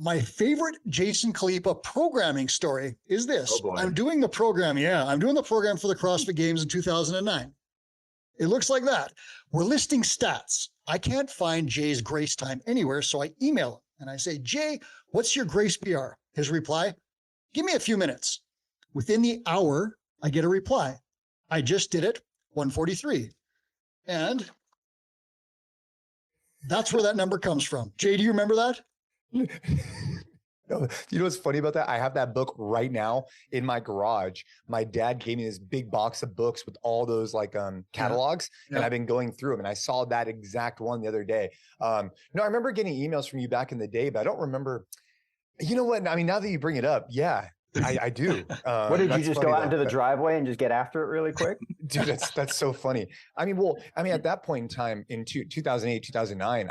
My favorite Jason Khalipa programming story is this. Oh boy. I'm doing the program. Yeah, I'm doing the program for the CrossFit Games in 2009. It looks like that. We're listing stats. I can't find Jay's grace time anywhere, so I email him and I say, Jay, what's your grace PR? His reply, give me a few minutes. Within the hour, I get a reply. I just did it, 1:43. And that's where that number comes from. Jay, do you remember that? No, you know what's funny about that? I have that book right now in my garage. My dad gave me this big box of books with all those like catalogs, and I've been going through them. And I saw that exact one the other day. No, I remember getting emails from you back in the day, but I don't remember. You know what? I mean, now that you bring it up, yeah, I do. What did you just go out into the driveway and just get after it really quick? Dude, that's so funny. I mean, at that point in time in 2008, 2009,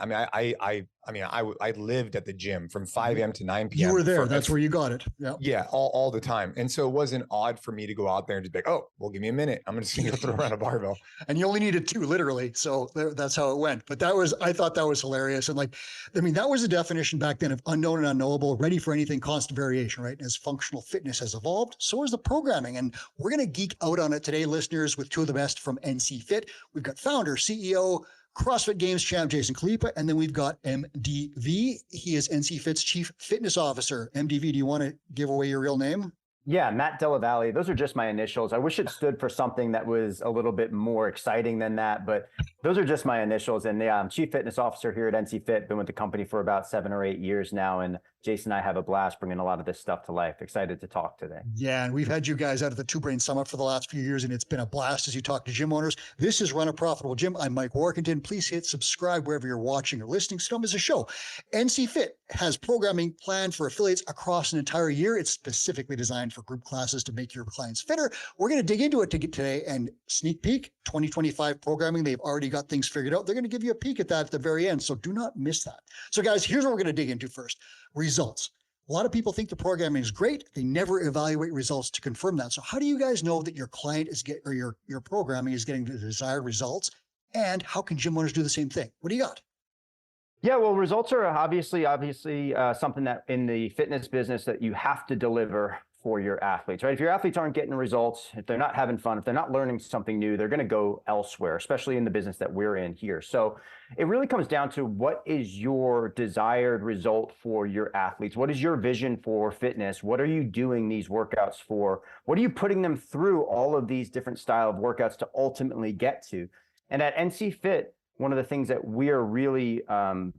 I lived at the gym from 5 a.m. to 9 p.m. You were there. That's where you got it. Yeah, all the time. And so it wasn't odd for me to go out there and just be like, oh, well, give me a minute. I'm just going to throw around a barbell. And you only needed 2, literally. So that's how it went. But I thought that was hilarious. And that was the definition back then of unknown and unknowable, ready for anything, constant variation, right? As functional fitness has evolved, so has the programming. And we're going to geek out on it today, listeners, with 2 of the best from NCFIT. We've got founder, CEO, CrossFit Games champ Jason Khalipa, and then we've got MDV. He is NCFIT's Chief Fitness Officer. MDV, do you want to give away your real name? Yeah, Matt Della Valle. Those are just my initials. I wish it stood for something that was a little bit more exciting than that, but those are just my initials. And yeah, I'm Chief Fitness Officer here at NCFIT. Been with the company for about 7 or 8 years now. And Jason and I have a blast bringing a lot of this stuff to life. Excited to talk today. Yeah, and we've had you guys out at the Two Brain Summit for the last few years, and it's been a blast as you talk to gym owners. This is Run a Profitable Gym. I'm Mike Warkentin. Please hit subscribe wherever you're watching or listening. So don't miss a show. NCFIT has programming planned for affiliates across an entire year. It's specifically designed for group classes to make your clients fitter. We're going to dig into it today and sneak peek 2025 programming. They've already got things figured out. They're going to give you a peek at that at the very end. So do not miss that. So guys, here's what we're going to dig into first. Results. A lot of people think the programming is great. They never evaluate results to confirm that. So how do you guys know that your client is your programming is getting the desired results? And how can gym owners do the same thing? What do you got? Yeah, well, results are obviously something that in the fitness business that you have to deliver for your athletes, right? If your athletes aren't getting results, if they're not having fun, if they're not learning something new, they're going to go elsewhere, especially in the business that we're in here. So it really comes down to what is your desired result for your athletes? What is your vision for fitness? What are you doing these workouts for? What are you putting them through all of these different style of workouts to ultimately get to? And at NCFIT, one of the things that we are really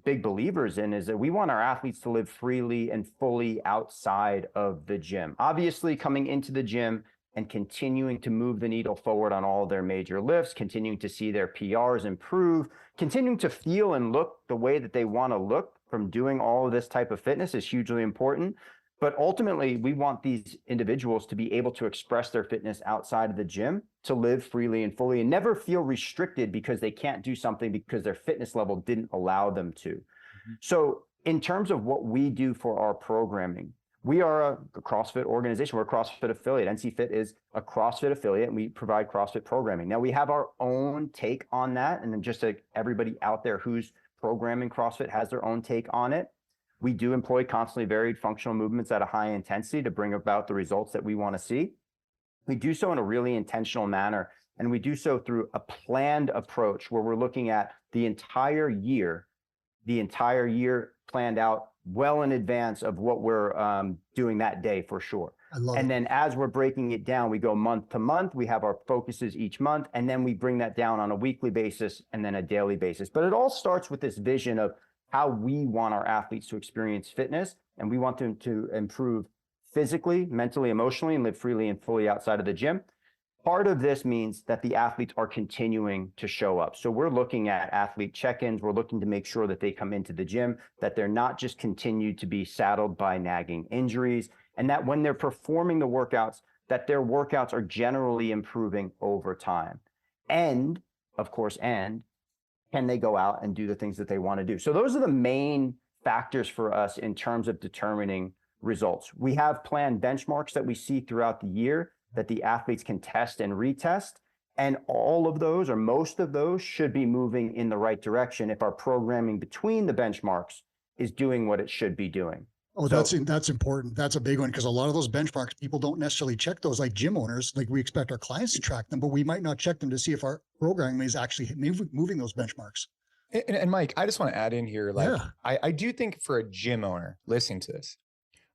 big believers in is that we want our athletes to live freely and fully outside of the gym. Obviously, coming into the gym and continuing to move the needle forward on all of their major lifts, continuing to see their PRs improve, continuing to feel and look the way that they want to look from doing all of this type of fitness is hugely important. But ultimately, we want these individuals to be able to express their fitness outside of the gym, to live freely and fully and never feel restricted because they can't do something because their fitness level didn't allow them to. Mm-hmm. So in terms of what we do for our programming, we are a CrossFit organization. We're a CrossFit affiliate. NCFIT is a CrossFit affiliate, and we provide CrossFit programming. Now, we have our own take on that, and then just like everybody out there who's programming CrossFit has their own take on it. We do employ constantly varied functional movements at a high intensity to bring about the results that we want to see. We do so in a really intentional manner, and we do so through a planned approach where we're looking at the entire year planned out well in advance of what we're doing that day for sure. And then as we're breaking it down, we go month to month. We have our focuses each month, and then we bring that down on a weekly basis and then a daily basis. But it all starts with this vision of how we want our athletes to experience fitness, and we want them to improve physically, mentally, emotionally, and live freely and fully outside of the gym. Part of this means that the athletes are continuing to show up. So we're looking at athlete check-ins. We're looking to make sure that they come into the gym, that they're not just continued to be saddled by nagging injuries, and that when they're performing the workouts, that their workouts are generally improving over time. And, of course, can they go out and do the things that they want to do? So those are the main factors for us in terms of determining results. We have planned benchmarks that we see throughout the year that the athletes can test and retest. And all of those, or most of those, should be moving in the right direction if our programming between the benchmarks is doing what it should be doing. Oh, that's important. That's a big one because a lot of those benchmarks, people don't necessarily check those like gym owners. Like we expect our clients to track them, but we might not check them to see if our programming is actually moving those benchmarks. And Mike, I just want to add in here, like, Yeah. I do think for a gym owner listening to this,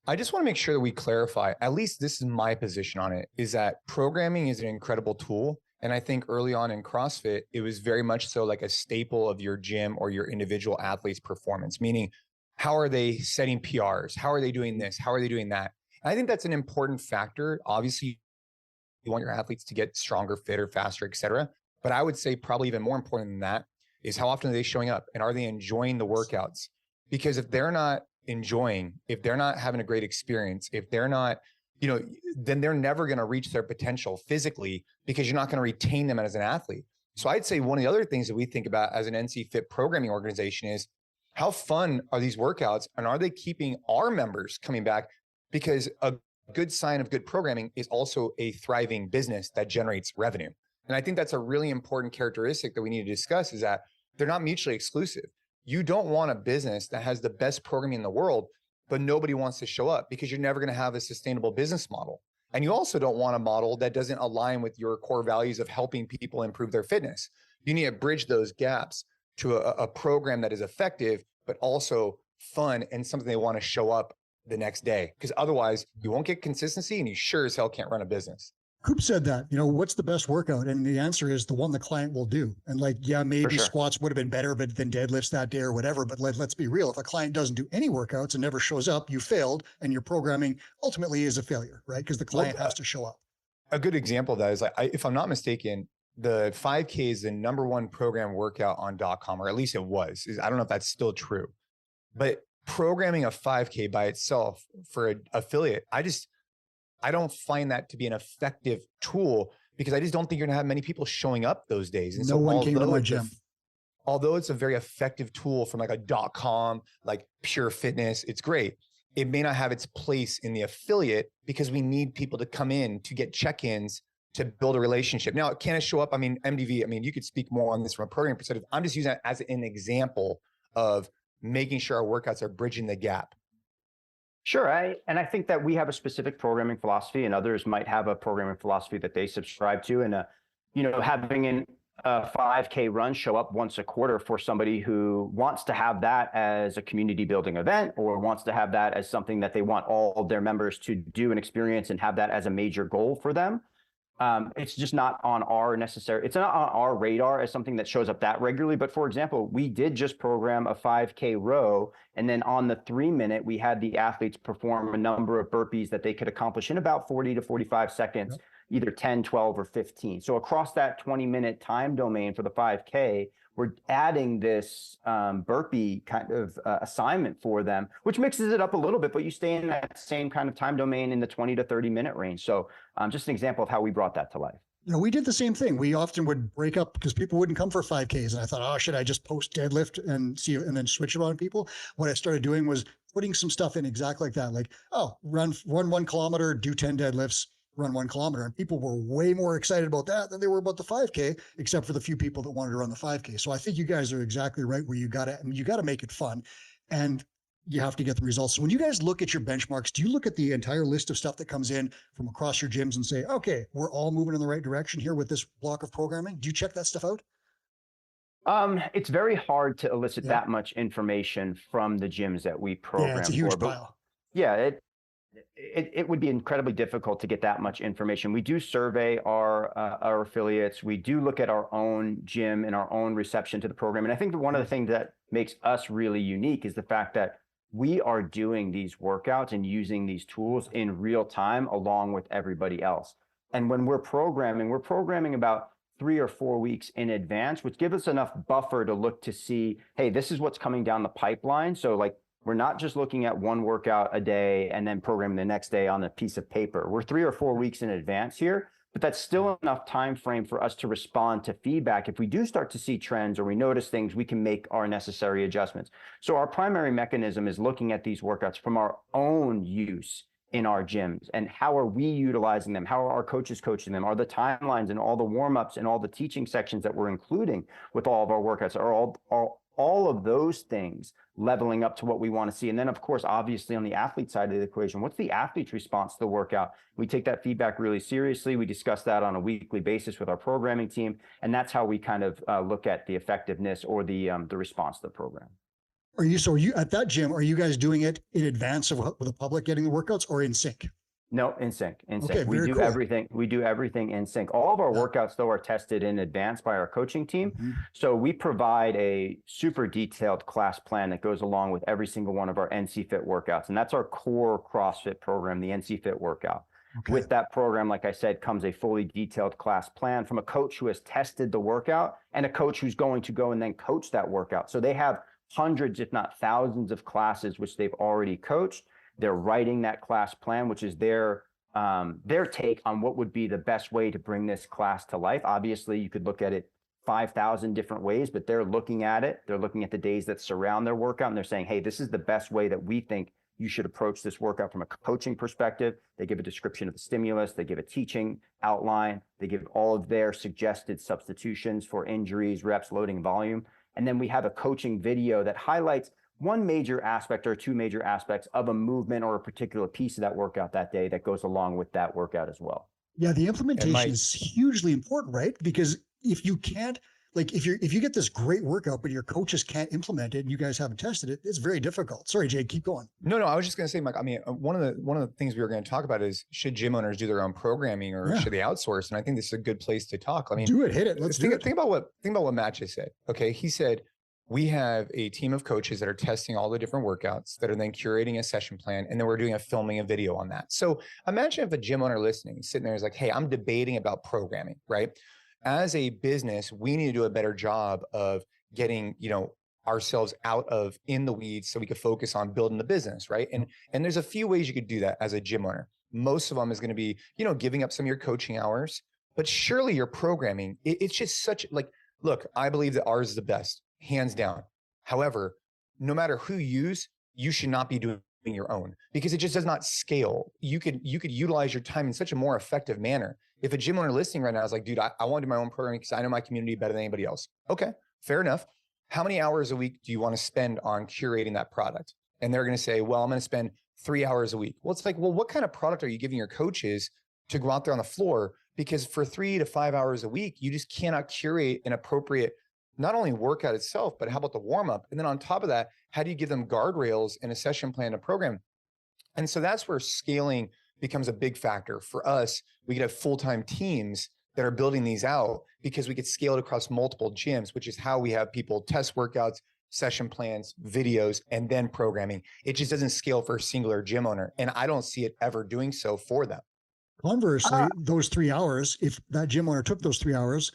I just want to make sure that we clarify, at least this is my position on it, is that programming is an incredible tool. And I think early on in CrossFit, it was very much so like a staple of your gym or your individual athlete's performance, meaning how are they setting PRs? How are they doing this? How are they doing that? And I think that's an important factor. Obviously, you want your athletes to get stronger, fitter, faster, et cetera. But I would say probably even more important than that is how often are they showing up and are they enjoying the workouts? Because if they're not enjoying, if they're not having a great experience, if they're not, then they're never going to reach their potential physically because you're not going to retain them as an athlete. So I'd say one of the other things that we think about as an NCFIT programming organization is how fun are these workouts and are they keeping our members coming back? Because a good sign of good programming is also a thriving business that generates revenue. And I think that's a really important characteristic that we need to discuss is that they're not mutually exclusive. You don't want a business that has the best programming in the world, but nobody wants to show up because you're never going to have a sustainable business model. And you also don't want a model that doesn't align with your core values of helping people improve their fitness. You need to bridge those gaps to a program that is effective, but also fun and something they want to show up the next day. Because otherwise you won't get consistency and you sure as hell can't run a business. Coop said that, what's the best workout? And the answer is the one the client will do. And like, yeah, maybe squats would have been better than deadlifts that day or whatever. But let's be real. If a client doesn't do any workouts and never shows up, you failed and your programming ultimately is a failure, right? Because the client has to show up. A good example of that is like, if I'm not mistaken, the 5K is the #1 program workout on .com, or at least it was. I don't know if that's still true, but programming a 5K by itself for an affiliate, I don't find that to be an effective tool because I just don't think you're gonna have many people showing up those days. And no one came to my gym. Although it's a very effective tool from like a .com, like pure fitness, it's great. It may not have its place in the affiliate because we need people to come in to get check-ins to build a relationship. Now, can it show up? I mean, MDV, you could speak more on this from a programming perspective. I'm just using that as an example of making sure our workouts are bridging the gap. Sure. I think that we have a specific programming philosophy and others might have a programming philosophy that they subscribe to. And, having a 5K run show up once a quarter for somebody who wants to have that as a community building event or wants to have that as something that they want all of their members to do and experience and have that as a major goal for them. It's just not on it's not on our radar as something that shows up that regularly. But for example, we did just program a 5K row. And then on the 3-minute, we had the athletes perform a number of burpees that they could accomplish in about 40 to 45 seconds, either 10, 12, or 15. So across that 20-minute time domain for the 5K, we're adding this burpee kind of assignment for them, which mixes it up a little bit, but you stay in that same kind of time domain in the 20 to 30-minute range. So just an example of how we brought that to life. We did the same thing. We often would break up because people wouldn't come for 5Ks. And I thought, should I just post deadlift and see and then switch it on people? What I started doing was putting some stuff in exactly like that. Like, run 1 kilometer, do 10 deadlifts, run 1 kilometer. And people were way more excited about that than they were about the 5K, except for the few people that wanted to run the 5K. So I think you guys are exactly right where you got to make it fun and you have to get the results. So when you guys look at your benchmarks, do you look at the entire list of stuff that comes in from across your gyms and say, okay, we're all moving in the right direction here with this block of programming? Do you check that stuff out? It's very hard to elicit that much information from the gyms that we program. Yeah, it's a huge for, pile. Yeah, it would be incredibly difficult to get that much information. We do survey our affiliates. We do look at our own gym and our own reception to the program. And I think that one of the things that makes us really unique is the fact that we are doing these workouts and using these tools in real time along with everybody else. And when we're programming about 3 or 4 weeks in advance, which gives us enough buffer to look to see, hey, this is what's coming down the pipeline. So like, we're not just looking at one workout a day and then programming the next day on a piece of paper. We're 3 or 4 weeks in advance here, but that's still enough time frame for us to respond to feedback. If we do start to see trends or we notice things, we can make our necessary adjustments. So our primary mechanism is looking at these workouts from our own use in our gyms and how are we utilizing them? How are our coaches coaching them? Are the timelines and all the warm-ups and all the teaching sections that we're including with all of our workouts are all of those things leveling up to what we want to see. And then, of course, obviously on the athlete side of the equation, what's the athlete's response to the workout? We take that feedback really seriously. We discuss that on a weekly basis with our programming team. And that's how we kind of look at the effectiveness or the response to the program. Are you at that gym, are you guys doing it in advance of the public getting the workouts or in sync? No, in sync. Okay, We do cool. everything. We do everything in sync. All of our workouts, though, are tested in advance by our coaching team. So we provide a super detailed class plan that goes along with every single one of our NCFIT workouts. And that's our core CrossFit program, the NCFIT workout. Okay. With that program, like I said, comes a fully detailed class plan from a coach who has tested the workout and a coach who's going to go and then coach that workout. So they have hundreds, if not thousands of classes, which they've already coached. They're writing that class plan, which is their take on what would be the best way to bring this class to life. Obviously, you could look at it 5,000 different ways, but they're looking at it. They're looking at the days that surround their workout, and they're saying, hey, this is the best way that we think you should approach this workout from a coaching perspective. They give a description of the stimulus. They give a teaching outline. They give all of their suggested substitutions for injuries, reps, loading, volume. And then we have a coaching video that highlights one major aspect or two major aspects of a movement or a particular piece of that workout that day that goes along with that workout as well. Yeah, the implementation is hugely important, right? Because if you can't, like if you get this great workout, but your coaches can't implement it and you guys haven't tested it, it's very difficult. Sorry, Jay, keep going. No, I was just going to say, Mike, I mean, one of the things we were going to talk about is, should gym owners do their own programming or should they outsource? And I think this is a good place to talk. I mean, hit it. Let's do it. Think about what Matt just said. Okay. He said, we have a team of coaches that are testing all the different workouts that are then curating a session plan. And then we're doing filming a video on that. So imagine if a gym owner listening is sitting there is like, hey, I'm debating about programming, right? As a business, we need to do a better job of getting, ourselves out of in the weeds so we could focus on building the business, right? And there's a few ways you could do that as a gym owner. Most of them is going to be, giving up some of your coaching hours, but surely your programming, it's just such look, I believe that ours is the best. Hands down. However, no matter who you use, you should not be doing your own because it just does not scale. You could utilize your time in such a more effective manner. If a gym owner listening right now is like, dude, I want to do my own programming because I know my community better than anybody else. Okay, fair enough. How many hours a week do you want to spend on curating that product? And they're going to say, well, I'm going to spend 3 hours a week. Well, it's like, well, what kind of product are you giving your coaches to go out there on the floor? Because for 3 to 5 hours a week, you just cannot curate an appropriate not only workout itself, but how about the warm up? And then on top of that, how do you give them guardrails and a session plan and program? And so that's where scaling becomes a big factor for us. We could have full-time teams that are building these out because we could scale it across multiple gyms, which is how we have people test workouts, session plans, videos, and then programming. It just doesn't scale for a singular gym owner. And I don't see it ever doing so for them. Conversely, those 3 hours, if that gym owner took those 3 hours,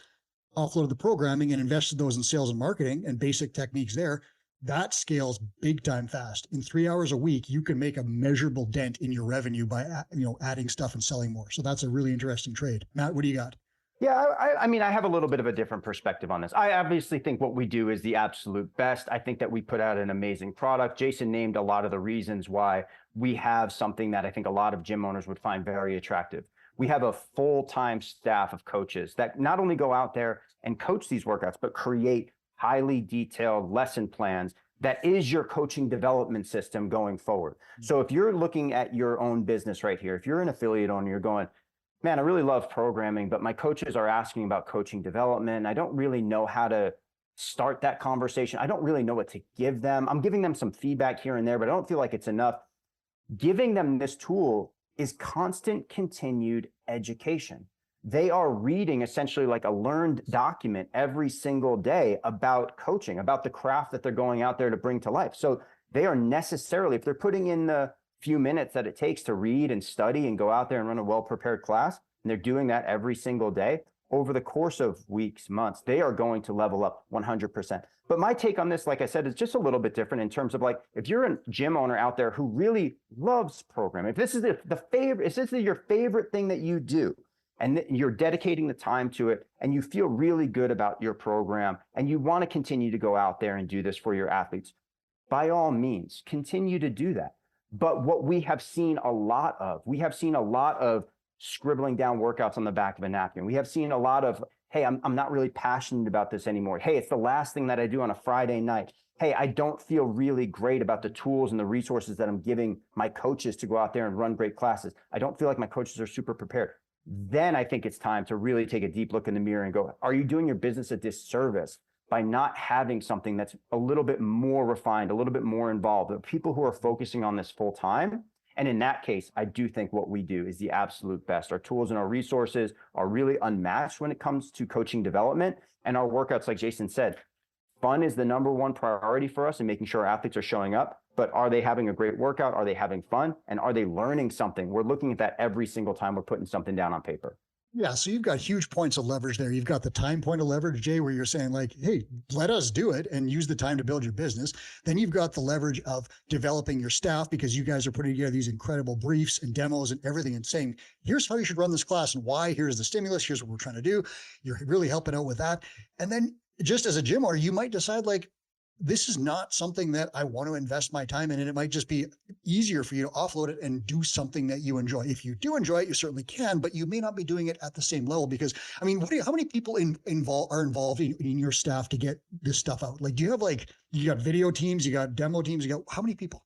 offloaded the programming and invested those in sales and marketing and basic techniques there, that scales big time fast. In 3 hours a week, you can make a measurable dent in your revenue by adding stuff and selling more. So that's a really interesting trade. Matt, what do you got? Yeah, I mean, I have a little bit of a different perspective on this. I obviously think what we do is the absolute best. I think that we put out an amazing product. Jason named a lot of the reasons why we have something that I think a lot of gym owners would find very attractive. We have a full-time staff of coaches that not only go out there and coach these workouts, but create highly detailed lesson plans that is your coaching development system going forward. So if you're looking at your own business right here, if you're an affiliate owner, you're going, man, I really love programming, but my coaches are asking about coaching development. I don't really know how to start that conversation. I don't really know what to give them. I'm giving them some feedback here and there, but I don't feel like it's enough. Giving them this tool is constant continued education. They are reading essentially like a learned document every single day about coaching, about the craft that they're going out there to bring to life. So they are necessarily, if they're putting in the few minutes that it takes to read and study and go out there and run a well-prepared class, and they're doing that every single day, over the course of weeks, months, they are going to level up 100%. But my take on this, like I said, is just a little bit different in terms of like, if you're a gym owner out there who really loves programming, if this is if this is your favorite thing that you do, and you're dedicating the time to it, and you feel really good about your program, and you want to continue to go out there and do this for your athletes, by all means, continue to do that. But what we have seen a lot of scribbling down workouts on the back of a napkin. We have seen a lot of, Hey, I'm not really passionate about this anymore. Hey, it's the last thing that I do on a Friday night. Hey, I don't feel really great about the tools and the resources that I'm giving my coaches to go out there and run great classes. I don't feel like my coaches are super prepared. Then I think it's time to really take a deep look in the mirror and go, are you doing your business a disservice by not having something that's a little bit more refined, a little bit more involved? The people who are focusing on this full time. And in that case, I do think what we do is the absolute best. Our tools and our resources are really unmatched when it comes to coaching development. And our workouts, like Jason said, fun is the number one priority for us in making sure our athletes are showing up. But are they having a great workout? Are they having fun? And are they learning something? We're looking at that every single time we're putting something down on paper. Yeah, so you've got huge points of leverage there. You've got the time point of leverage, Jay, where you're saying like, hey, let us do it and use the time to build your business. Then you've got the leverage of developing your staff because you guys are putting together these incredible briefs and demos and everything and saying, here's how you should run this class and why, here's the stimulus, here's what we're trying to do. You're really helping out with that. And then just as a gym owner, you might decide like, this is not something that I want to invest my time in. And it might just be easier for you to offload it and do something that you enjoy. If you do enjoy it, you certainly can, but you may not be doing it at the same level because, I mean, how many people are involved in your staff to get this stuff out? Like, do you have like, you got video teams, you got demo teams, you got how many people?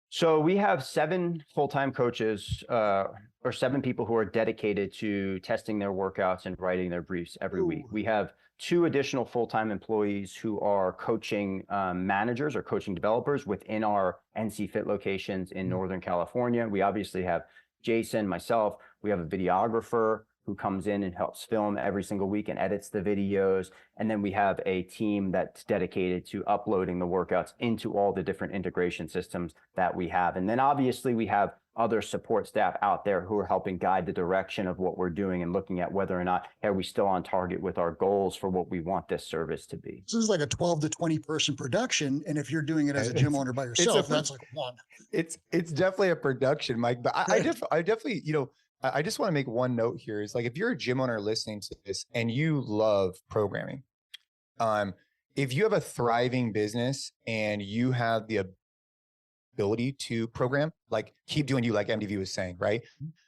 So we have 7 full-time coaches, or 7 people who are dedicated to testing their workouts and writing their briefs every week. We have 2 additional full-time employees who are coaching managers or coaching developers within our NCFIT locations in Northern California. We obviously have Jason, myself. We have a videographer who comes in and helps film every single week and edits the videos. And then we have a team that's dedicated to uploading the workouts into all the different integration systems that we have. And then obviously we have other support staff out there who are helping guide the direction of what we're doing and looking at whether or not are we still on target with our goals for what we want this service to be. This is like a 12 to 20 person production. And if you're doing it as a gym owner by yourself, that's like one. It's definitely a production, Mike, but I definitely, you know, I just want to make one note here is like, if you're a gym owner listening to this and you love programming, if you have a thriving business and you have the ability to program, like keep doing you, like MDV was saying, right?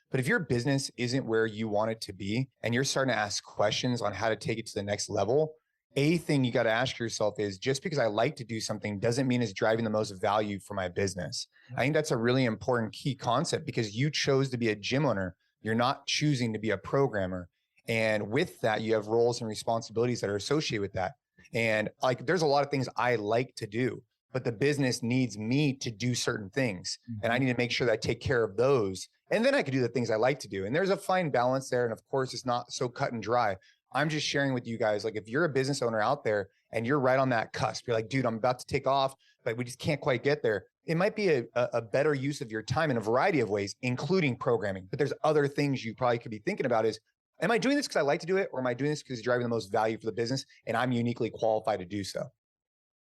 But if your business isn't where you want it to be and you're starting to ask questions on how to take it to the next level, a thing you got to ask yourself is, just because I like to do something doesn't mean it's driving the most value for my business. I think that's a really important key concept because you chose to be a gym owner. You're not choosing to be a programmer. And with that, you have roles and responsibilities that are associated with that. And like, there's a lot of things I like to do, but the business needs me to do certain things. And I need to make sure that I take care of those. And then I can do the things I like to do. And there's a fine balance there. And of course, it's not so cut and dry. I'm just sharing with you guys, like if you're a business owner out there and you're right on that cusp, you're like, dude, I'm about to take off, but we just can't quite get there. It might be a better use of your time in a variety of ways, including programming. But there's other things you probably could be thinking about is, am I doing this because I like to do it? Or am I doing this because it's driving the most value for the business and I'm uniquely qualified to do so?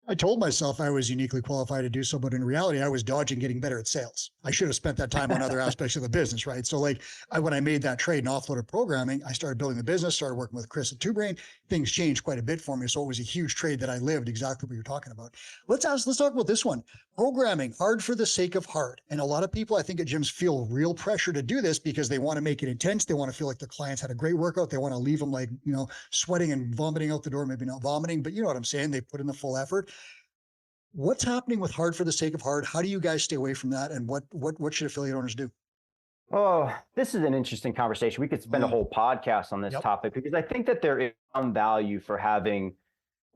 I told myself I was uniquely qualified to do so, but in reality, I was dodging getting better at sales. I should have spent that time on other aspects of the business, right? So like when I made that trade and offloaded programming, I started building the business, started working with Chris at Two Brain. Things changed quite a bit for me. So it was a huge trade that I lived exactly what you're talking about. Let's talk about this one. Programming, hard for the sake of hard. And a lot of people, I think at gyms feel real pressure to do this because they want to make it intense. They want to feel like their clients had a great workout. They want to leave them like, you know, sweating and vomiting out the door, maybe not vomiting, but you know what I'm saying? They put in the full effort. What's happening with hard for the sake of hard? How do you guys stay away from that? And what should affiliate owners do? Oh, this is an interesting conversation. We could spend a whole podcast on this topic because I think that there is some value for having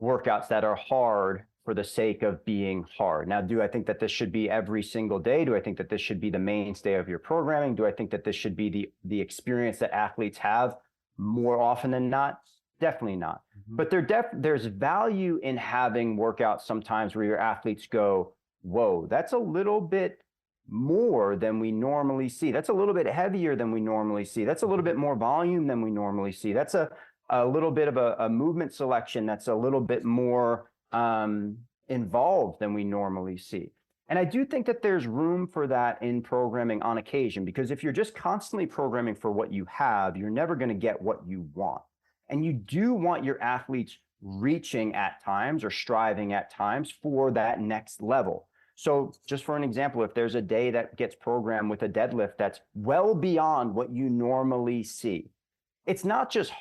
workouts that are hard for the sake of being hard. Now, do I think that this should be every single day? Do I think that this should be the mainstay of your programming? Do I think that this should be the experience that athletes have more often than not? Definitely not. But there's value in having workouts sometimes where your athletes go, whoa, that's a little bit more than we normally see. That's a little bit heavier than we normally see. That's a little bit more volume than we normally see. That's a little bit of a movement selection that's a little bit more involved than we normally see. And I do think that there's room for that in programming on occasion, because if you're just constantly programming for what you have, you're never going to get what you want. And you do want your athletes reaching at times or striving at times for that next level. So just for an example, if there's a day that gets programmed with a deadlift that's well beyond what you normally see, it's not just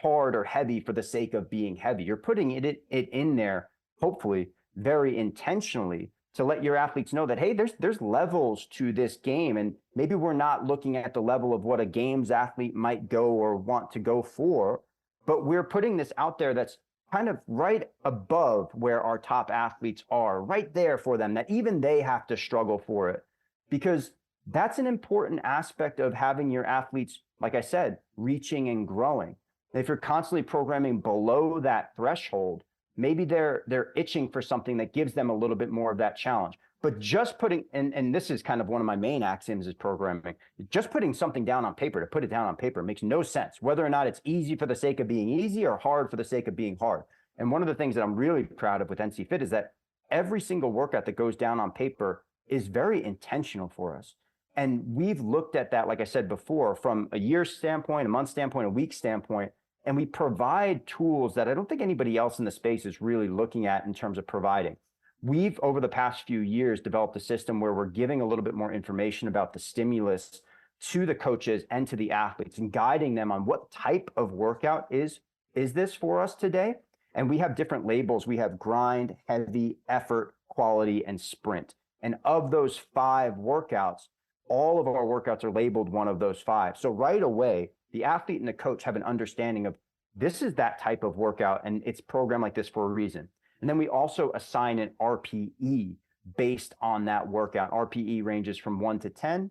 hard or heavy for the sake of being heavy. You're putting it in there, hopefully very intentionally, to let your athletes know that, hey, there's levels to this game. And maybe we're not looking at the level of what a games athlete might go or want to go for, but we're putting this out there that's kind of right above where our top athletes are, right there for them, that even they have to struggle for it. Because that's an important aspect of having your athletes, like I said, reaching and growing. If you're constantly programming below that threshold, maybe they're itching for something that gives them a little bit more of that challenge. But just putting, and this is kind of one of my main axioms is programming, just putting something down on paper to put it down on paper makes no sense, whether or not it's easy for the sake of being easy or hard for the sake of being hard. And one of the things that I'm really proud of with NCFIT is that every single workout that goes down on paper is very intentional for us. And we've looked at that, like I said before, from a year standpoint, a month standpoint, a week standpoint, and we provide tools that I don't think anybody else in the space is really looking at in terms of providing. We've, over the past few years, developed a system where we're giving a little bit more information about the stimulus to the coaches and to the athletes and guiding them on what type of workout is this for us today. And we have different labels. We have grind, heavy, effort, quality, and sprint. And of those 5 workouts, all of our workouts are labeled one of those 5. So right away, the athlete and the coach have an understanding of this is that type of workout and it's programmed like this for a reason. And then we also assign an RPE based on that workout. RPE ranges from 1 to 10,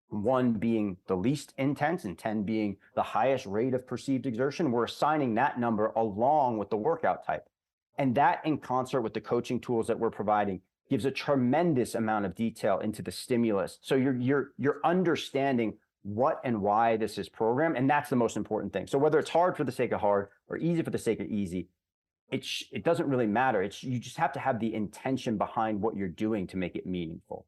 1 being the least intense and 10 being the highest rate of perceived exertion. We're assigning that number along with the workout type. And that, in concert with the coaching tools that we're providing, gives a tremendous amount of detail into the stimulus. So you're understanding what and why this is programmed, and that's the most important thing. So whether it's hard for the sake of hard or easy for the sake of easy, it doesn't really matter. You just have to have the intention behind what you're doing to make it meaningful.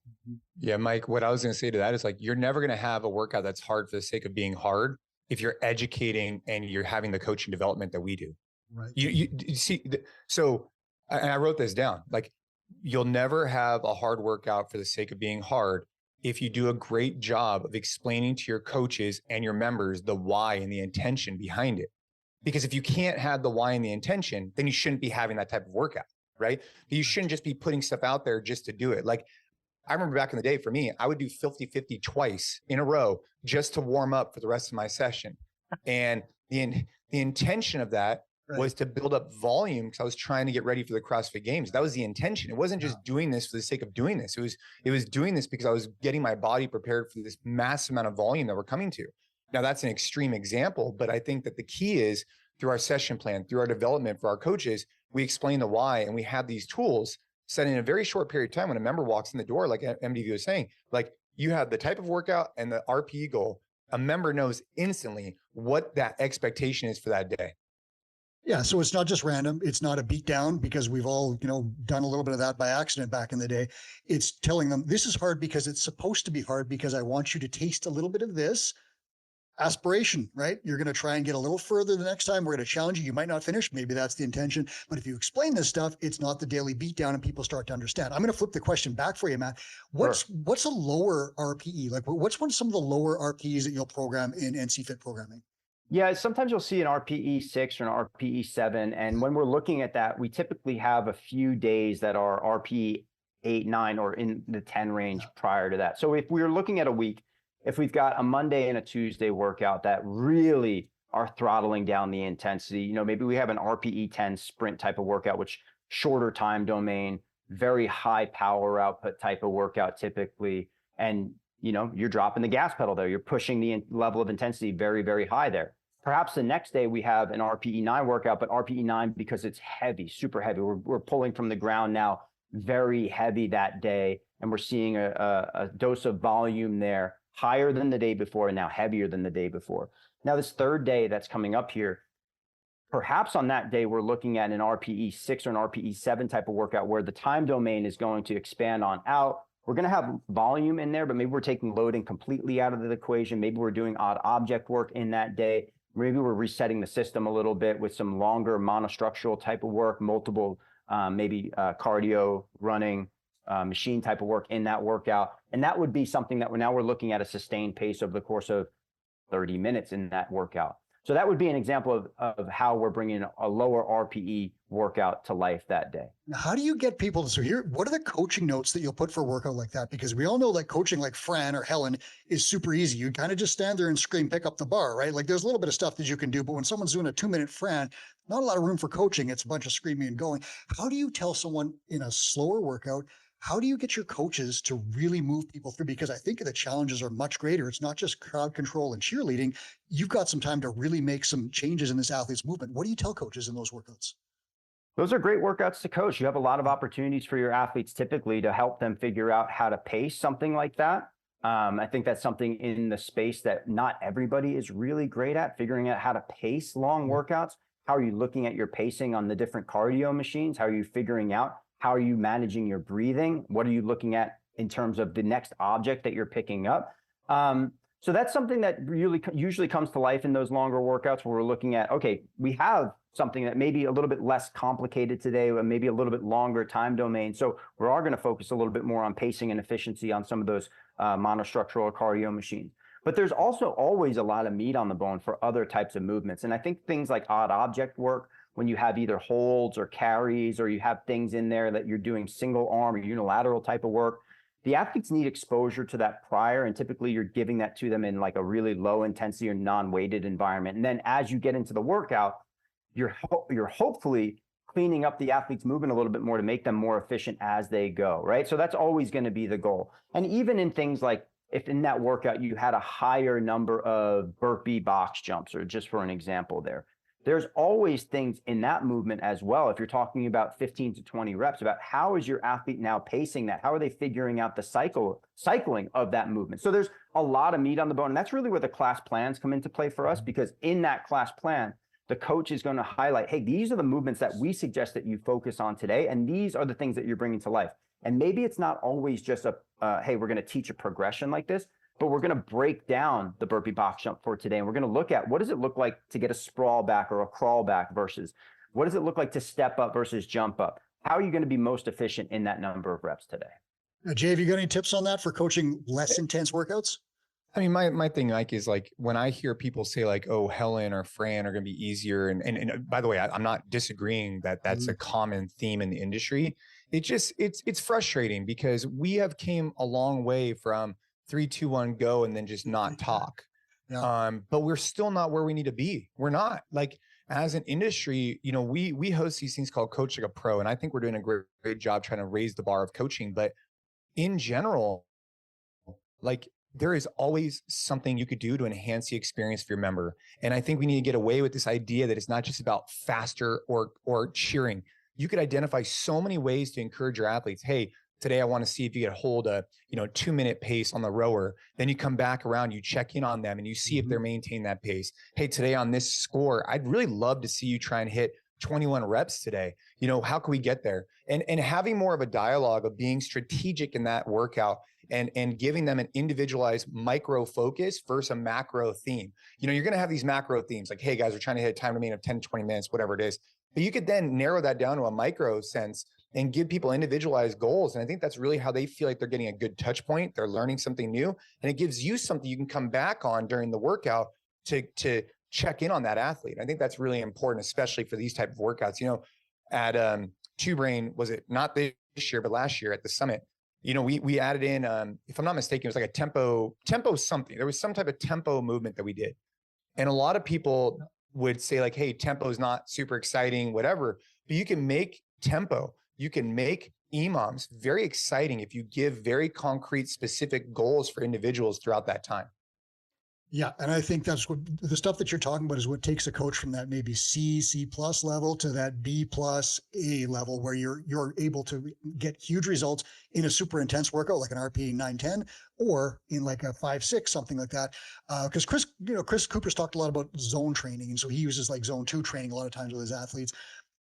Yeah, Mike, what I was going to say to that is like, you're never going to have a workout that's hard for the sake of being hard if you're educating and you're having the coaching development that we do. Right. You see, so, and I wrote this down, like, you'll never have a hard workout for the sake of being hard if you do a great job of explaining to your coaches and your members the why and the intention behind it. Because if you can't have the why and the intention, then you shouldn't be having that type of workout, right? You shouldn't just be putting stuff out there just to do it. Like, I remember back in the day, for me, I would do 50-50 twice in a row just to warm up for the rest of my session. And the intention of that was to build up volume, because I was trying to get ready for the CrossFit Games. That was the intention. It wasn't just doing this for the sake of doing this. It was doing this because I was getting my body prepared for this massive amount of volume that we're coming to. Now, that's an extreme example, but I think that the key is through our session plan, through our development for our coaches, we explain the why, and we have these tools set in a very short period of time. When a member walks in the door, like MDV was saying, like, you have the type of workout and the RPE goal. A member knows instantly what that expectation is for that day. Yeah, so it's not just random. It's not a beat down, because we've all, done a little bit of that by accident back in the day. It's telling them this is hard because it's supposed to be hard, because I want you to taste a little bit of this. Aspiration, right? You're going to try and get a little further the next time. We're going to challenge you. You might not finish. Maybe that's the intention. But if you explain this stuff, it's not the daily beat down, and people start to understand. I'm going to flip the question back for you, Matt. What's a lower RPE? Like, what's some of the lower RPEs that you'll program in NCFIT programming? Yeah, sometimes you'll see an RPE 6 or an RPE 7. And when we're looking at that, we typically have a few days that are RPE 8, 9, or in the 10 range prior to that. So if we're looking at a week, if we've got a Monday and a Tuesday workout that really are throttling down the intensity, maybe we have an RPE 10 sprint type of workout, which shorter time domain, very high power output type of workout typically. And, you're dropping the gas pedal there. You're pushing the level of intensity very, very high there. Perhaps the next day we have an RPE 9 workout, but RPE 9, because it's heavy, super heavy. We're pulling from the ground now, very heavy that day. And we're seeing a dose of volume there, higher than the day before and now heavier than the day before. Now, this third day that's coming up here, perhaps on that day, we're looking at an RPE 6 or an RPE 7 type of workout where the time domain is going to expand on out. We're going to have volume in there, but maybe we're taking loading completely out of the equation. Maybe we're doing odd object work in that day. Maybe we're resetting the system a little bit with some longer monostructural type of work, multiple, maybe cardio, running, machine type of work in that workout. And that would be something that we're looking at a sustained pace over the course of 30 minutes in that workout. So that would be an example of how we're bringing a lower RPE workout to life that day. Now, how do you get people to, so here, what are the coaching notes that you'll put for a workout like that? Because we all know like coaching like Fran or Helen is super easy. You kind of just stand there and scream, pick up the bar, right? Like there's a little bit of stuff that you can do, but when someone's doing a 2-minute Fran, not a lot of room for coaching. It's a bunch of screaming and going. How do you tell someone in a slower workout, how do you get your coaches to really move people through? Because I think the challenges are much greater. It's not just crowd control and cheerleading. You've got some time to really make some changes in this athlete's movement. What do you tell coaches in those workouts? Those are great workouts to coach. You have a lot of opportunities for your athletes typically to help them figure out how to pace something like that. I think that's something in the space that not everybody is really great at, figuring out how to pace long workouts. How are you looking at your pacing on the different cardio machines? How are you figuring out? How are you managing your breathing? What are you looking at in terms of the next object that you're picking up? So that's something that really usually comes to life in those longer workouts where we're looking at, okay, we have something that may be a little bit less complicated today, or maybe a little bit longer time domain. So we are going to focus a little bit more on pacing and efficiency on some of those monostructural or cardio machines. But there's also always a lot of meat on the bone for other types of movements. And I think things like odd object work, when you have either holds or carries, or you have things in there that you're doing single arm or unilateral type of work, the athletes need exposure to that prior, and typically you're giving that to them in like a really low intensity or non-weighted environment. And then as you get into the workout, you're hopefully cleaning up the athlete's movement a little bit more to make them more efficient as they go, right? So that's always going to be the goal. And even in things like, if in that workout you had a higher number of burpee box jumps, or just for an example there, there's always things in that movement as well. If you're talking about 15 to 20 reps, about how is your athlete now pacing that? How are they figuring out the cycling of that movement? So there's a lot of meat on the bone. And that's really where the class plans come into play for us, because in that class plan, the coach is going to highlight, hey, these are the movements that we suggest that you focus on today. And these are the things that you're bringing to life. And maybe it's not always just hey, we're going to teach a progression like this, but we're going to break down the burpee box jump for today. And we're going to look at, what does it look like to get a sprawl back or a crawl back versus what does it look like to step up versus jump up? How are you going to be most efficient in that number of reps today? Jay, have you got any tips on that for coaching less intense workouts? I mean, my thing, Mike, is like when I hear people say like, oh, Helen or Fran are going to be easier. And by the way, I'm not disagreeing that that's a common theme in the industry. It's frustrating because we have came a long way from 3, 2, 1, go, and then just not talk. Yeah. But we're still not where we need to be. We're not. Like as an industry, you know, we host these things called Coach Like a Pro. And I think we're doing a great job trying to raise the bar of coaching. But in general, like there is always something you could do to enhance the experience for your member. And I think we need to get away with this idea that it's not just about faster or cheering. You could identify so many ways to encourage your athletes. Hey, today I want to see if you could hold a 2-minute pace on the rower. Then you come back around, you check in on them and you see if they're maintaining that pace. Hey, today on this score, I'd really love to see you try and hit 21 reps today. You know, how can we get there? And having more of a dialogue of being strategic in that workout and giving them an individualized micro focus versus a macro theme. You know, you're going to have these macro themes like, hey guys, we're trying to hit a time domain of 10, 20 minutes, whatever it is. But you could then narrow that down to a micro sense and give people individualized goals. And I think that's really how they feel like they're getting a good touch point. They're learning something new, and it gives you something you can come back on during the workout to check in on that athlete. I think that's really important, especially for these type of workouts. You know, at Two Brain, was it not this year, but last year at the summit, you know, we added in, if I'm not mistaken, it was like a tempo something. There was some type of tempo movement that we did. And a lot of people would say like, hey, tempo is not super exciting, whatever, but you can make tempo, you can make EMOMs very exciting if you give very concrete, specific goals for individuals throughout that time. Yeah. And I think that's what the stuff that you're talking about is what takes a coach from that maybe C+ level to that B+ A level, where you're able to get huge results in a super intense workout, like an RPE 910, or in like a 5-6, something like that. Because Chris Cooper's talked a lot about zone training. And so he uses like zone 2 training a lot of times with his athletes.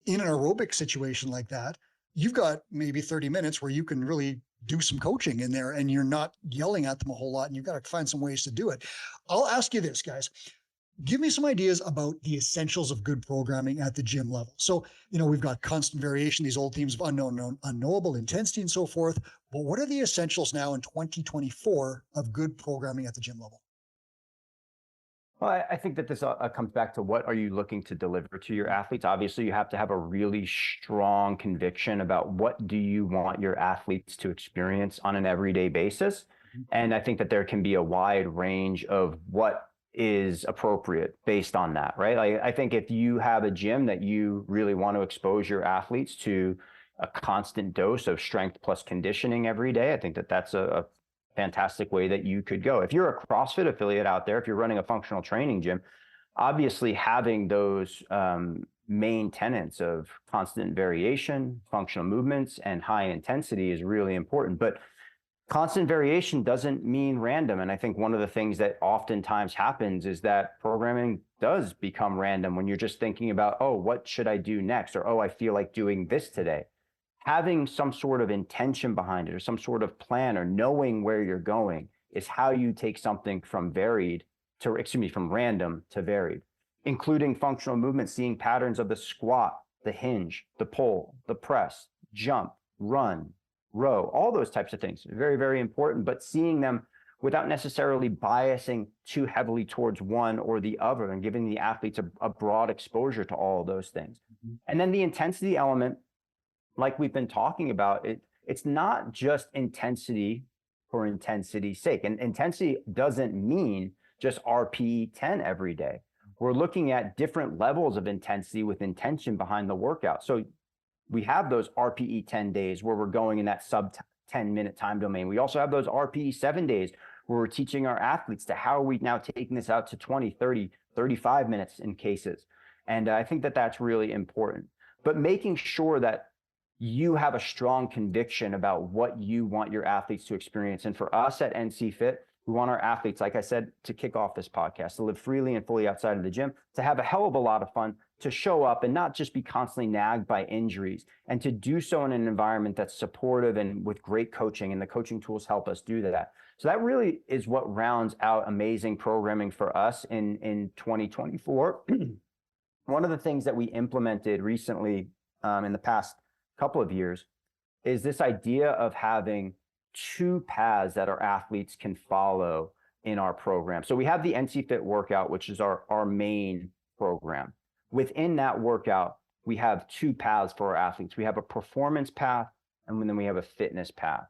In an aerobic situation like that, you've got maybe 30 minutes where you can really do some coaching in there and you're not yelling at them a whole lot, and you've got to find some ways to do it. I'll ask you this, guys. Give me some ideas about the essentials of good programming at the gym level. So, you know, we've got constant variation, these old themes of unknowable intensity and so forth. But what are the essentials now in 2024 of good programming at the gym level? Well, I think that this comes back to what are you looking to deliver to your athletes? Obviously, you have to have a really strong conviction about what do you want your athletes to experience on an everyday basis. And I think that there can be a wide range of what is appropriate based on that, right? I think if you have a gym that you really want to expose your athletes to a constant dose of strength plus conditioning every day, I think that that's a fantastic way that you could go. If you're a CrossFit affiliate out there, if you're running a functional training gym, obviously having those main tenets of constant variation, functional movements, and high intensity is really important. But constant variation doesn't mean random. And I think one of the things that oftentimes happens is that programming does become random when you're just thinking about, oh, what should I do next? Or, oh, I feel like doing this today. Having some sort of intention behind it or some sort of plan or knowing where you're going is how you take something from from random to varied, including functional movement, seeing patterns of the squat, the hinge, the pull, the press, jump, run, row, all those types of things. Very, very important, but seeing them without necessarily biasing too heavily towards one or the other and giving the athletes a broad exposure to all of those things. And then the intensity element, like we've been talking about, it's not just intensity for intensity's sake. And intensity doesn't mean just RPE 10 every day. We're looking at different levels of intensity with intention behind the workout. So we have those RPE 10 days where we're going in that sub 10-minute time domain. We also have those RPE 7 days where we're teaching our athletes to how are we now taking this out to 20, 30, 35 minutes in cases. And I think that that's really important. But making sure that you have a strong conviction about what you want your athletes to experience. And for us at NCFIT, we want our athletes, like I said, to kick off this podcast, to live freely and fully outside of the gym, to have a hell of a lot of fun, to show up and not just be constantly nagged by injuries, and to do so in an environment that's supportive and with great coaching, and the coaching tools help us do that. So that really is what rounds out amazing programming for us in 2024. One of the things that we implemented recently in the past couple of years is this idea of having two paths that our athletes can follow in our program. So we have the NCFIT workout, which is our main program. Within that workout, we have two paths for our athletes. We have a performance path, and then we have a fitness path.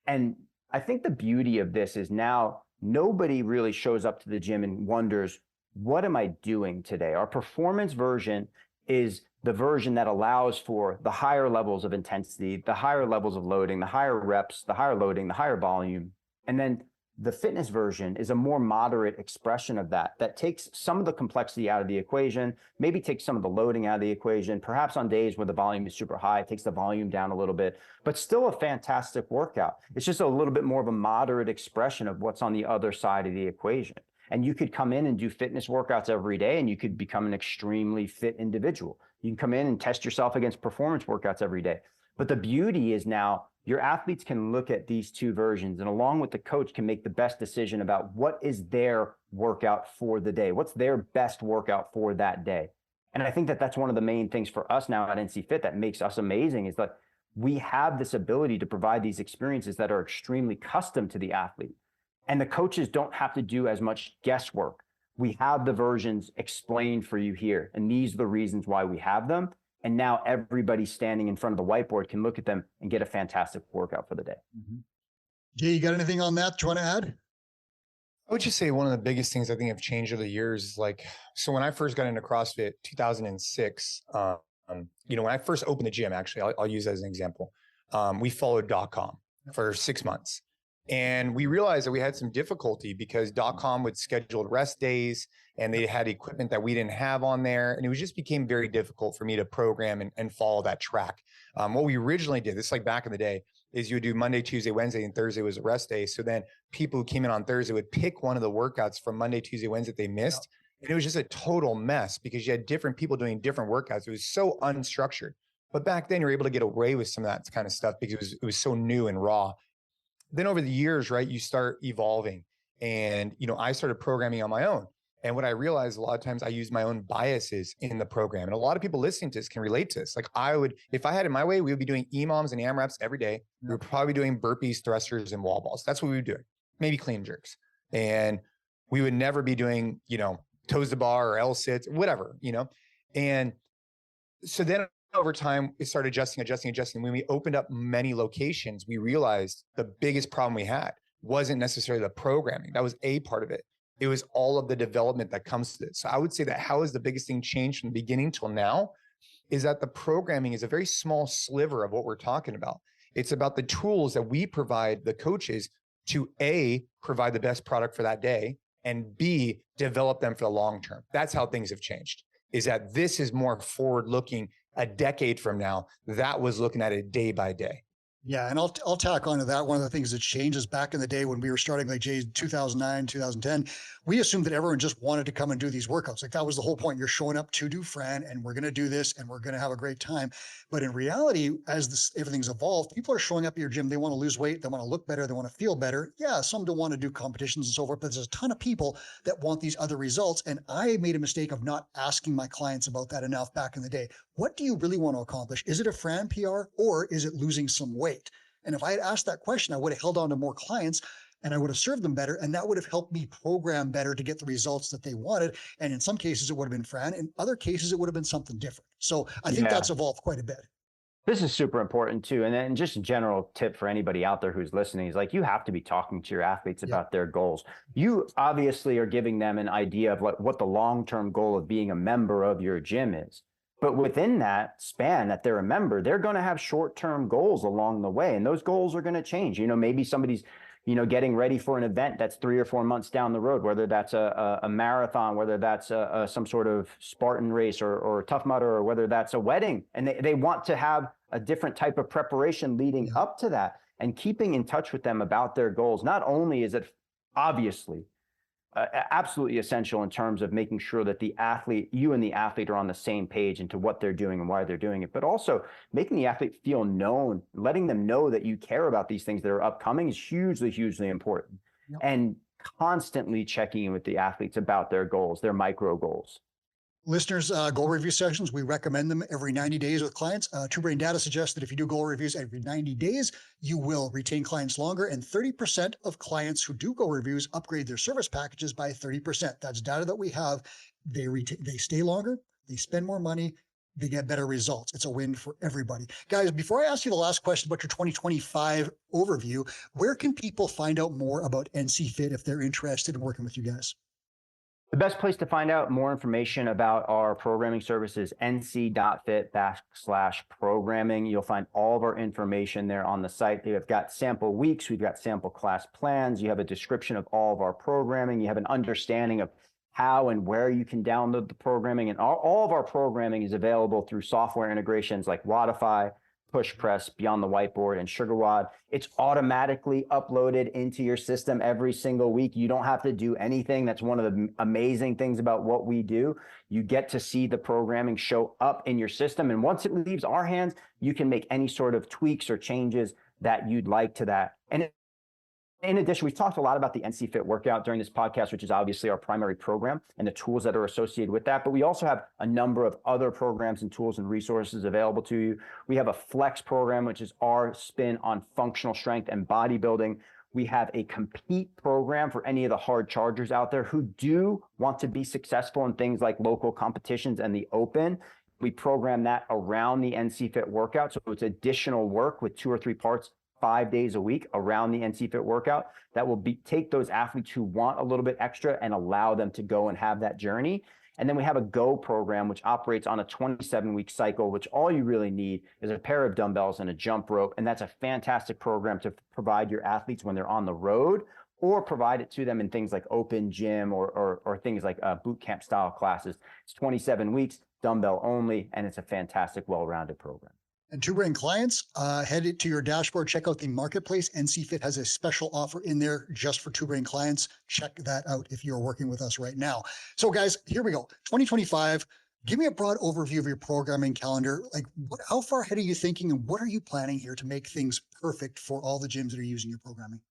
And I think the beauty of this is now nobody really shows up to the gym and wonders, what am I doing today? Our performance version is the version that allows for the higher levels of intensity, the higher levels of loading, the higher reps, the higher loading, the higher volume. And then the fitness version is a more moderate expression of that takes some of the complexity out of the equation, maybe takes some of the loading out of the equation, perhaps on days where the volume is super high, it takes the volume down a little bit, but still a fantastic workout. It's just a little bit more of a moderate expression of what's on the other side of the equation. And you could come in and do fitness workouts every day, and you could become an extremely fit individual. You can come in and test yourself against performance workouts every day. But the beauty is now your athletes can look at these two versions, and along with the coach can make the best decision about what is their workout for the day. What's their best workout for that day? And I think that that's one of the main things for us now at NCFIT that makes us amazing, is that we have this ability to provide these experiences that are extremely custom to the athlete. And the coaches don't have to do as much guesswork. We have the versions explained for you here. And these are the reasons why we have them. And now everybody standing in front of the whiteboard can look at them and get a fantastic workout for the day. Jay, you got anything on that you want to add? I would just say one of the biggest things I think have changed over the years is so when I first got into CrossFit, 2006, when I first opened the gym, actually, I'll use that as an example. We followed .com for 6 months. And we realized that we had some difficulty because .com would schedule rest days and they had equipment that we didn't have on there. And it just became very difficult for me to program and follow that track. What we originally did, this is like back in the day, is you would do Monday, Tuesday, Wednesday, and Thursday was a rest day. So then people who came in on Thursday would pick one of the workouts from Monday, Tuesday, Wednesday that they missed. And it was just a total mess because you had different people doing different workouts. It was so unstructured. But back then you were able to get away with some of that kind of stuff because it was so new and raw. Then over the years, right, you start evolving, and, I started programming on my own. And what I realized a lot of times I use my own biases in the program. And a lot of people listening to this can relate to this. Like if I had it my way, we would be doing EMOMs and AMRAPs every day. We would probably be doing burpees, thrusters, and wall balls. That's what we would do. Maybe clean jerks. And we would never be doing, toes to bar or L sits, whatever, And so then over time, we started adjusting. When we opened up many locations, we realized the biggest problem we had wasn't necessarily the programming. That was a part of it. It was all of the development that comes to it. So I would say that how has the biggest thing changed from the beginning till now is that the programming is a very small sliver of what we're talking about. It's about the tools that we provide the coaches to A, provide the best product for that day, and B, develop them for the long term. That's how things have changed, is that this is more forward looking. A decade from now, that was looking at it day by day. Yeah, and I'll tack onto that. One of the things that changes back in the day when we were starting, like Jay, 2009, 2010, we assumed that everyone just wanted to come and do these workouts. Like that was the whole point. You're showing up to do Fran, and we're going to do this, and we're going to have a great time. But in reality, as everything's evolved, people are showing up at your gym. They want to lose weight. They want to look better. They want to feel better. Yeah, some don't want to do competitions and so forth, but there's a ton of people that want these other results. And I made a mistake of not asking my clients about that enough back in the day. What do you really want to accomplish? Is it a Fran PR or is it losing some weight? And if I had asked that question, I would have held on to more clients and I would have served them better. And that would have helped me program better to get the results that they wanted. And in some cases, it would have been Fran. In other cases, it would have been something different. So I think that's evolved quite a bit. This is super important too. And then just a general tip for anybody out there who's listening is like, you have to be talking to your athletes about their goals. You obviously are giving them an idea of what the long-term goal of being a member of your gym is. But within that span that they're a member, they're going to have short-term goals along the way. And those goals are going to change. Maybe somebody's, getting ready for an event that's 3 or 4 months down the road, whether that's a marathon, whether that's some sort of Spartan race or Tough Mudder, or whether that's a wedding. And they want to have a different type of preparation leading up to that, and keeping in touch with them about their goals. Not only is it obviously absolutely essential in terms of making sure that you and the athlete are on the same page into what they're doing and why they're doing it, but also making the athlete feel known, letting them know that you care about these things that are upcoming is hugely, hugely important. Yep. And constantly checking in with the athletes about their goals, their micro goals. Listeners, goal review sessions, we recommend them every 90 days with clients. Two Brain data suggests that if you do goal reviews every 90 days, you will retain clients longer. And 30% of clients who do goal reviews upgrade their service packages by 30%. That's data that we have. They stay longer, they spend more money, they get better results. It's a win for everybody. Guys, before I ask you the last question about your 2025 overview, where can people find out more about NCFIT if they're interested in working with you guys? The best place to find out more information about our programming service is nc.fit/programming. You'll find all of our information there on the site. We've got sample weeks, we've got sample class plans, you have a description of all of our programming, you have an understanding of how and where you can download the programming, and all of our programming is available through software integrations like Wodify, Push Press, Beyond the Whiteboard, and SugarWOD. It's automatically uploaded into your system every single week. You don't have to do anything. That's one of the amazing things about what we do. You get to see the programming show up in your system. And once it leaves our hands, you can make any sort of tweaks or changes that you'd like to that. And in addition, we've talked a lot about the NCFIT workout during this podcast, which is obviously our primary program and the tools that are associated with that. But we also have a number of other programs and tools and resources available to you. We have a flex program, which is our spin on functional strength and bodybuilding. We have a compete program for any of the hard chargers out there who do want to be successful in things like local competitions and the open. We program that around the NCFIT workout. So it's additional work with 2 or 3 parts 5 days a week around the NCFIT workout that will take those athletes who want a little bit extra and allow them to go and have that journey. And then we have a GO program, which operates on a 27-week cycle, which all you really need is a pair of dumbbells and a jump rope. And that's a fantastic program to provide your athletes when they're on the road, or provide it to them in things like open gym or things like boot camp style classes. It's 27 weeks, dumbbell only, and it's a fantastic, well-rounded program. And Two Brain clients, head to your dashboard, check out the marketplace. NCFIT has a special offer in there just for Two Brain clients. Check that out if you're working with us right now. So guys, here we go. 2025, give me a broad overview of your programming calendar. Like how far ahead are you thinking and what are you planning here to make things perfect for all the gyms that are using your programming?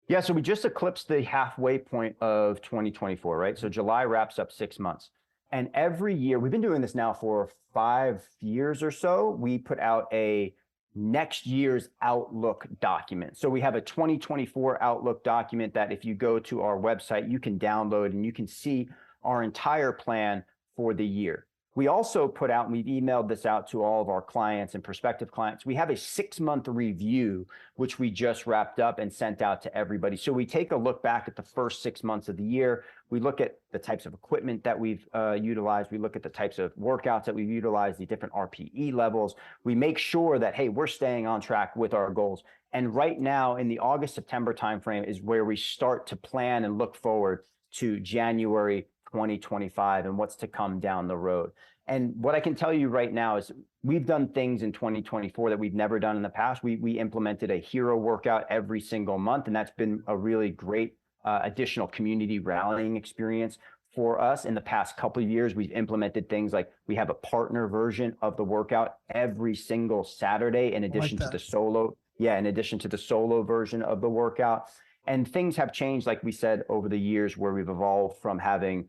Yeah, so we just eclipsed the halfway point of 2024, right? So July wraps up 6 months. And every year, we've been doing this now for 5 years or so, we put out a next year's outlook document. So we have a 2024 outlook document that if you go to our website, you can download and you can see our entire plan for the year. We also put out, and we've emailed this out to all of our clients and prospective clients, we have a 6-month review, which we just wrapped up and sent out to everybody. So we take a look back at the first 6 months of the year. We look at the types of equipment that we've utilized. We look at the types of workouts that we've utilized, the different RPE levels. We make sure that, hey, we're staying on track with our goals. And right now in the August-September timeframe is where we start to plan and look forward to January 2025 and what's to come down the road. And what I can tell you right now is we've done things in 2024 that we've never done in the past. We implemented a hero workout every single month, and that's been a really great additional community rallying experience for us. In the past couple of years, we've implemented things like we have a partner version of the workout every single Saturday in addition to the solo. Yeah, in addition to the solo version of the workout. And things have changed, like we said, over the years where we've evolved from having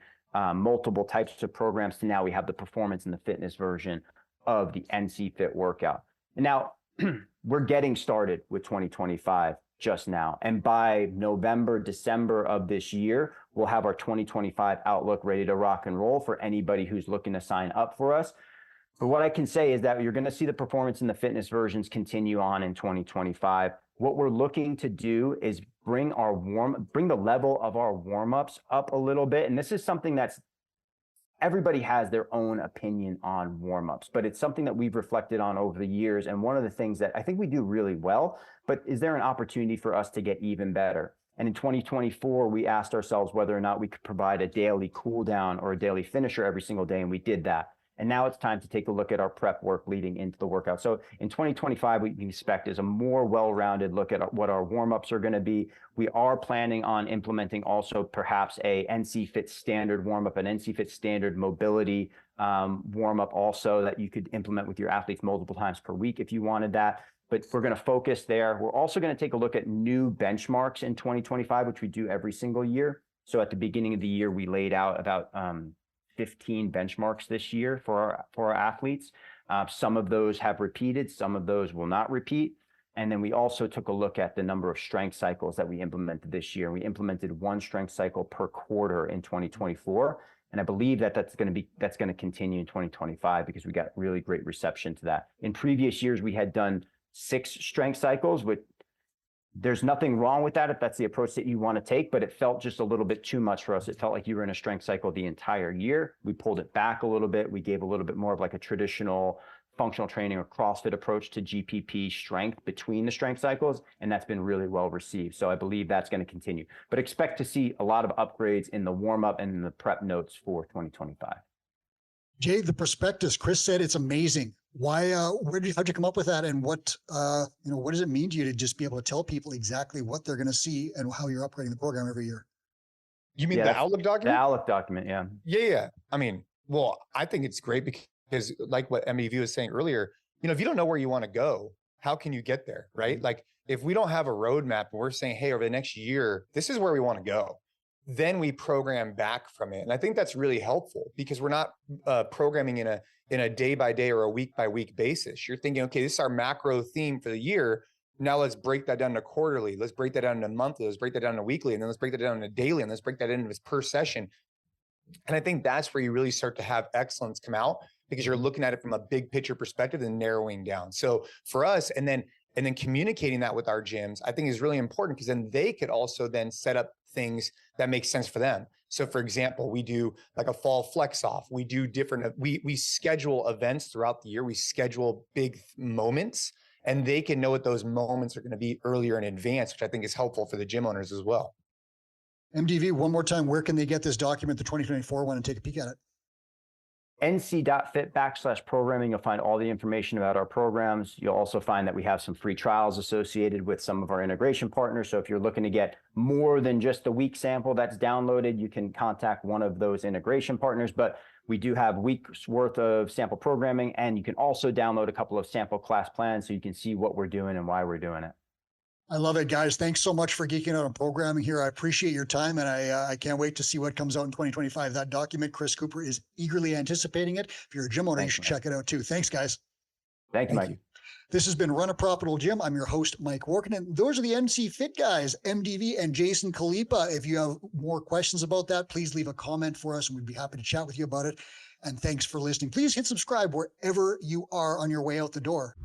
multiple types of programs to now we have the performance and the fitness version of the NCFIT workout. And now we're getting started with 2025 just now. And by November, December of this year, we'll have our 2025 outlook ready to rock and roll for anybody who's looking to sign up for us. But what I can say is that you're going to see the performance and the fitness versions continue on in 2025. What we're looking to do is bring the level of our warm-ups up a little bit. And this is something that's everybody has their own opinion on warm-ups, but it's something that we've reflected on over the years. And one of the things that I think we do really well, but is there an opportunity for us to get even better? And in 2024, we asked ourselves whether or not we could provide a daily cool down or a daily finisher every single day. And we did that. And now it's time to take a look at our prep work leading into the workout. So in 2025, we expect is a more well-rounded look at what our warm-ups are going to be. We are planning on implementing also perhaps a NCFIT standard warm-up, an NCFIT standard mobility warm-up also that you could implement with your athletes multiple times per week if you wanted that. But we're going to focus there. We're also going to take a look at new benchmarks in 2025, which we do every single year. So at the beginning of the year, we laid out about 15 benchmarks this year for our athletes. Some of those have repeated, some of those will not repeat. And then we also took a look at the number of strength cycles that we implemented this year. We implemented 1 strength cycle per quarter in 2024. And I believe that that's going to continue in 2025 because we got really great reception to that. In previous years, we had done 6 strength cycles, with there's nothing wrong with that if that's the approach that you want to take, but it felt just a little bit too much for us. It felt like you were in a strength cycle the entire year. We pulled it back a little bit. We gave a little bit more of like a traditional functional training or CrossFit approach to GPP strength between the strength cycles, and that's been really well received. So I believe that's going to continue. But expect to see a lot of upgrades in the warm-up and in the prep notes for 2025. Jay, the prospectus, Chris said it's amazing. Why, how'd you come up with that? And what does it mean to you to just be able to tell people exactly what they're going to see and how you're upgrading the program every year? You mean the Outlook document? The Outlook document, yeah. Yeah. I mean, well, I think it's great because like what MDV was saying earlier, if you don't know where you want to go, how can you get there, right? Like if we don't have a roadmap and we're saying, hey, over the next year, this is where we want to go, then we program back from it. And I think that's really helpful because we're not programming in a day by day or a week by week basis. You're thinking, okay, this is our macro theme for the year. Now let's break that down to quarterly. Let's break that down to monthly. Let's break that down to weekly. And then let's break that down to daily. And let's break that into per session. And I think that's where you really start to have excellence come out because you're looking at it from a big picture perspective and narrowing down. So for us, and then communicating that with our gyms, I think is really important because then they could also then set up things that make sense for them. So for example, we do like a fall flex off. We do different, we schedule events throughout the year. We schedule big moments and they can know what those moments are going to be earlier in advance, which I think is helpful for the gym owners as well. MDV, one more time, where can they get this document, the 2024 one, and take a peek at it? nc.fit/programming. You'll find all the information about our programs. You'll also find that we have some free trials associated with some of our integration partners. So if you're looking to get more than just a week sample that's downloaded, you can contact one of those integration partners. But we do have weeks worth of sample programming, and you can also download a couple of sample class plans so you can see what we're doing and why we're doing it. I love it, guys. Thanks so much for geeking out on programming here. I appreciate your time, and I can't wait to see what comes out in 2025. That document, Chris Cooper is eagerly anticipating it. If you're a gym owner, you should check it out too. Thanks, guys. Thank you, Mike. This has been Run a Profitable Gym. I'm your host, Mike Workington. Those are the NCFIT guys, MDV and Jason Khalipa. If you have more questions about that, please leave a comment for us and we'd be happy to chat with you about it. And thanks for listening. Please hit subscribe wherever you are on your way out the door.